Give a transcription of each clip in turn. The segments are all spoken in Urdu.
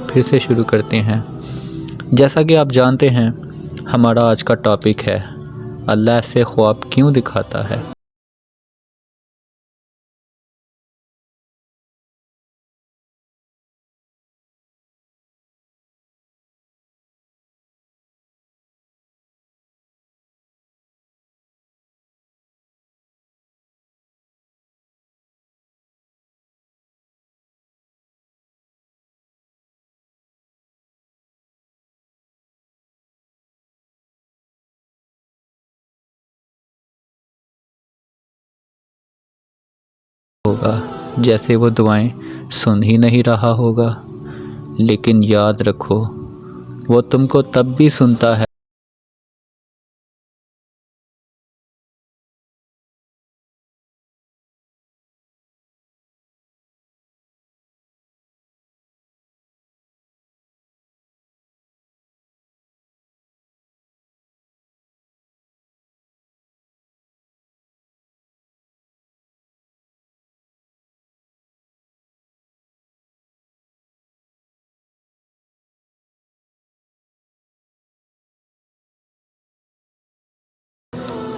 پھر سے شروع کرتے ہیں۔ جیسا کہ آپ جانتے ہیں ہمارا آج کا ٹاپک ہے اللہ ایسے خواب کیوں دکھاتا ہے۔ ہوگا جیسے وہ دعائیں سن ہی نہیں رہا ہوگا، لیکن یاد رکھو وہ تم کو تب بھی سنتا ہے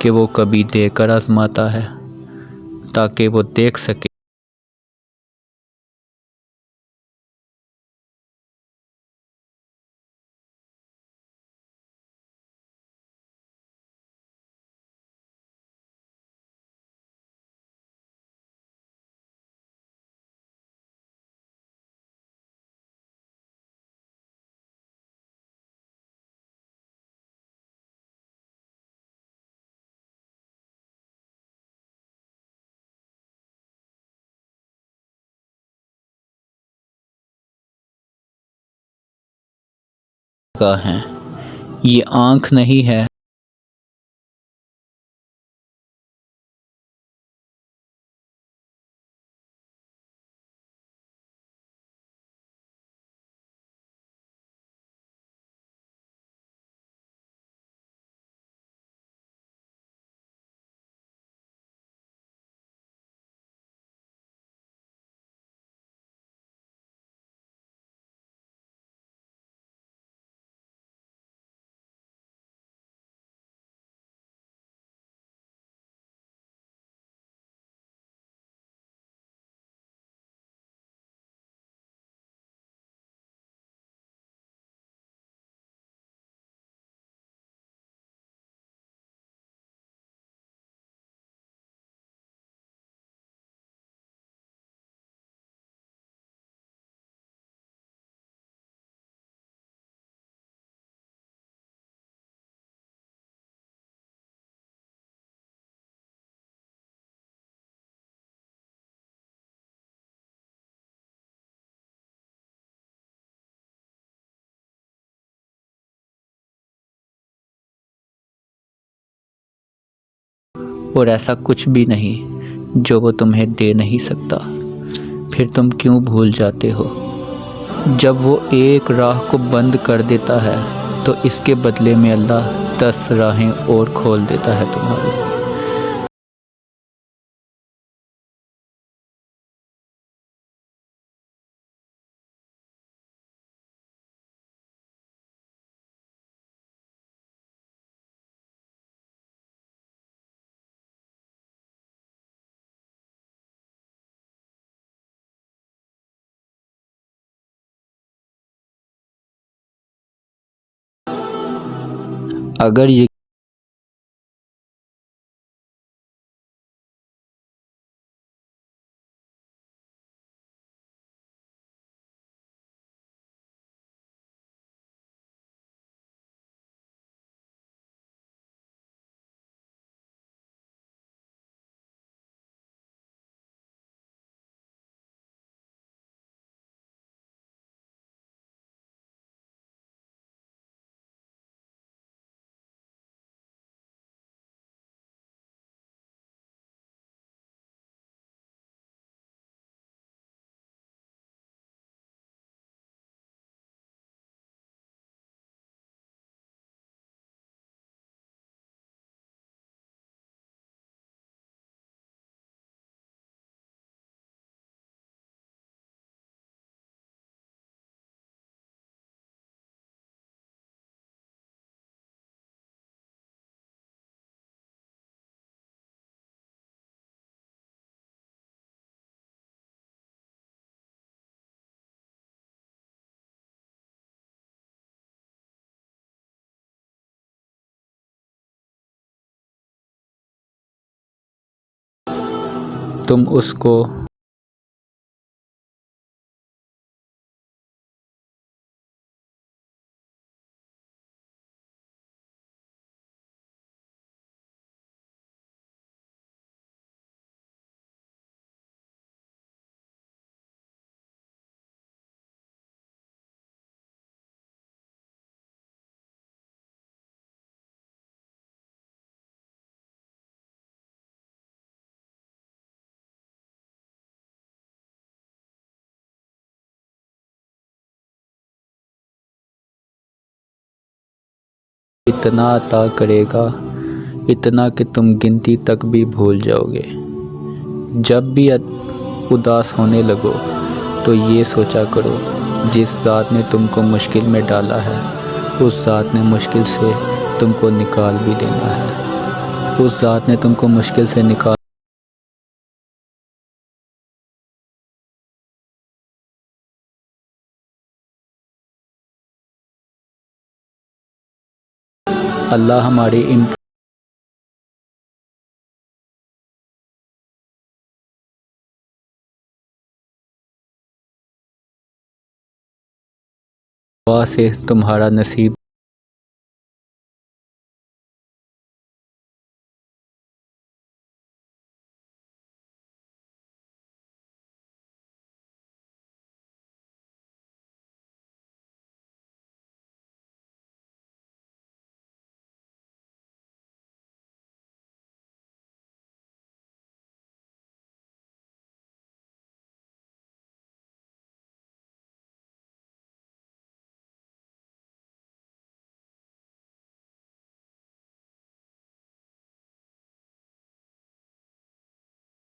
کہ وہ کبھی دے کر آزماتا ہے تاکہ وہ دیکھ سکے گا ہے۔ یہ آنکھ نہیں ہے اور ایسا کچھ بھی نہیں جو وہ تمہیں دے نہیں سکتا، پھر تم کیوں بھول جاتے ہو؟ جب وہ ایک راہ کو بند کر دیتا ہے تو اس کے بدلے میں اللہ 10 راہیں اور کھول دیتا ہے تمہاری۔ اگر یہ تم اس کو اتنا عطا کرے گا، اتنا کہ تم گنتی تک بھی بھول جاؤ گے۔ جب بھی اداس ہونے لگو تو یہ سوچا کرو، جس ذات نے تم کو مشکل میں ڈالا ہے اس ذات نے مشکل سے تم کو نکال بھی دینا ہے۔ اس ذات نے تم کو مشکل سے نکال اللہ ہماری ان دعا سے تمہارا نصیب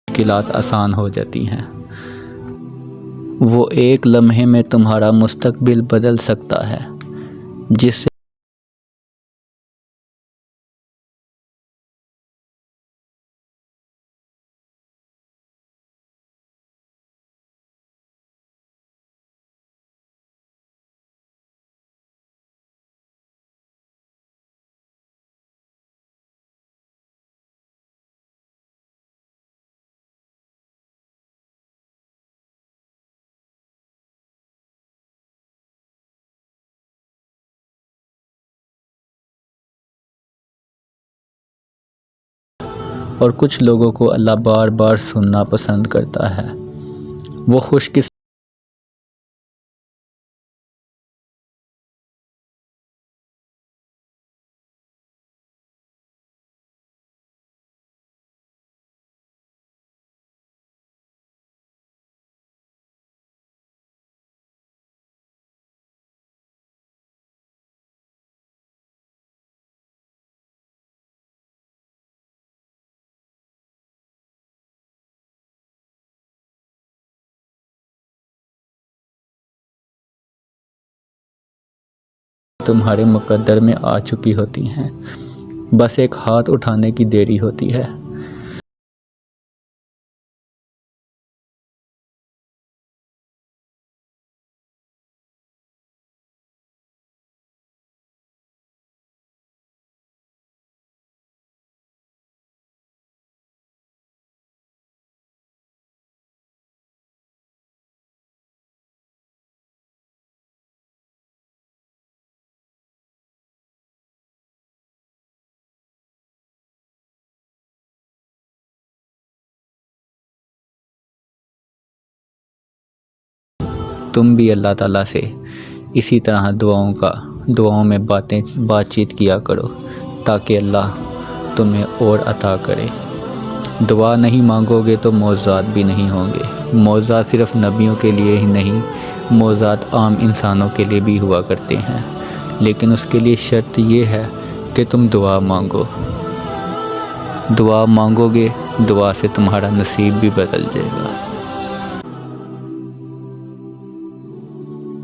مشکلات آسان ہو جاتی ہیں۔ وہ ایک لمحے میں تمہارا مستقبل بدل سکتا ہے، جس سے اور کچھ لوگوں کو اللہ بار بار سننا پسند کرتا ہے۔ وہ خوش قسمت تمہارے مقدر میں آ چکی ہوتی ہیں، بس ایک ہاتھ اٹھانے کی دیری ہوتی ہے۔ تم بھی اللہ تعالیٰ سے اسی طرح دعاؤں میں بات چیت کیا کرو تاکہ اللہ تمہیں اور عطا کرے۔ دعا نہیں مانگو گے تو معجزات بھی نہیں ہوں گے۔ معجزات صرف نبیوں کے لیے ہی نہیں، معجزات عام انسانوں کے لیے بھی ہوا کرتے ہیں، لیکن اس کے لیے شرط یہ ہے کہ تم دعا مانگو۔ دعا مانگو گے، دعا سے تمہارا نصیب بھی بدل جائے گا۔